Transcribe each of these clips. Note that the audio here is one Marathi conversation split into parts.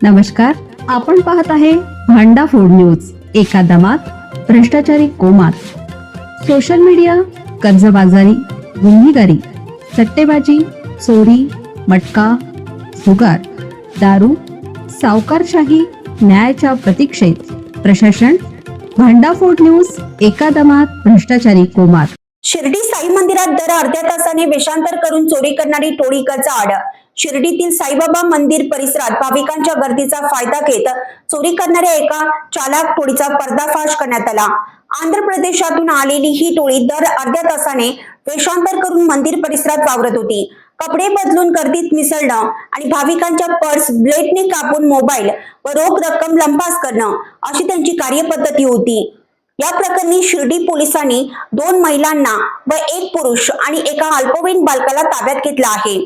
नमस्कार, आपण पाहत आहे भांडाफोड न्यूज. एका दमात भ्रष्टाचारी कोमात. सोशल मीडिया, कर्जबाजारी, गुन्हेगारी, सट्टेबाजी, चोरी, मटका, जुगार, दारू, सावकारशाही, न्यायाच्या प्रतीक्षेत प्रशासन. भांडाफोड न्यूज. एका दमात भ्रष्टाचारी कोमात. शिर्डी साई मंदिरात दर अर्ध्या तासाने वेषांतर करून चोरी करणारी टोळी आड. शिर्डीतील साईबाबा मंदिर परिसरात भाविकांच्या गर्दीचा फायदा घेत चोरी करणाऱ्या एका चालाक टोळीचा पर्दाफाश करण्यात आला. आंध्र प्रदेशातून आलेली ही टोळी दर अर्ध्या तासाने वेषांतर करून मंदिर परिसरात वावरत होती. कपडे बदलून गर्दीत मिसळणं आणि भाविकांच्या पर्स ब्लेडने कापून मोबाईल व रोख रक्कम लंपास करणं अशी त्यांची कार्यपद्धती होती. या प्रकरणी शिर्डी पोलिसांनी 2 महिलांना व 1 पुरुष आणि एका अल्पवयीन बालकाला ताब्यात घेतला आहे.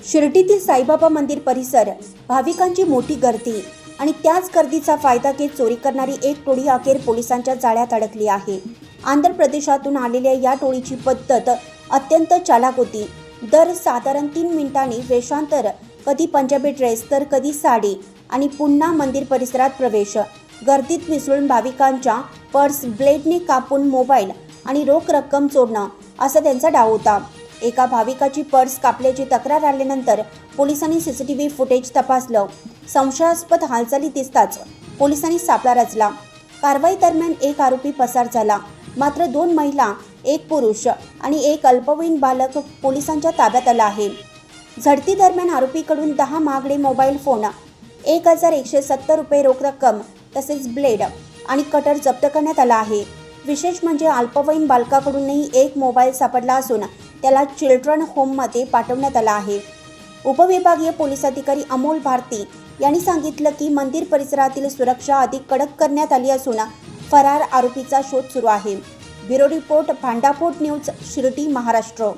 शिर्डीतील साईबाबा मंदिर परिसर, भाविकांची मोठी गर्दी आणि त्याच गर्दीचा फायदा घेत चोरी करणारी एक टोळी अखेर पोलिसांच्या जाळ्यात अडकली आहे. आंध्र प्रदेशातून आलेल्या या टोळीची पद्धत अत्यंत चालाक होती. दर साधारण 3 मिनिटांनी वेषांतर, कधी पंजाबी ड्रेस तर कधी साडी आणि पुन्हा मंदिर परिसरात प्रवेश. गर्दीत मिसळून भाविकांच्या पर्स ब्लेडने कापून मोबाईल आणि रोख रक्कम चोरणं असा त्यांचा डाव होता. एका भाविकाची पर्स कापल्याची तक्रार आल्यानंतर पोलिसांनी सीसीटीव्ही फुटेज तपासलं. संशयास्पद हालचाली दिसताच पोलिसांनी सापळा रचला. कारवाई दरम्यान एक आरोपी पसार झाला. मात्र 2 महिला, 1 पुरुष आणि 1 अल्पवयीन बालक पोलिसांच्या ताब्यात आला आहे. झडती दरम्यान आरोपीकडून 10 महागडे मोबाईल फोन, 1170 रुपये रोख रक्कम तसेच ब्लेड आणि कटर जप्त करण्यात आला आहे. विशेष म्हणजे अल्पवयीन बालकाकडूनही 1 मोबाईल सापडला असून त्याला चिल्ड्रन होममध्ये पाठवण्यात आला आहे. उपविभागीय पोलीस अधिकारी अमोल भारती यांनी सांगितलं की मंदिर परिसरातील सुरक्षा अधिक कडक करण्यात आली असून फरार आरोपीचा शोध सुरू आहे. Bureau report, Bhandafod news, Shirdi, Maharashtra.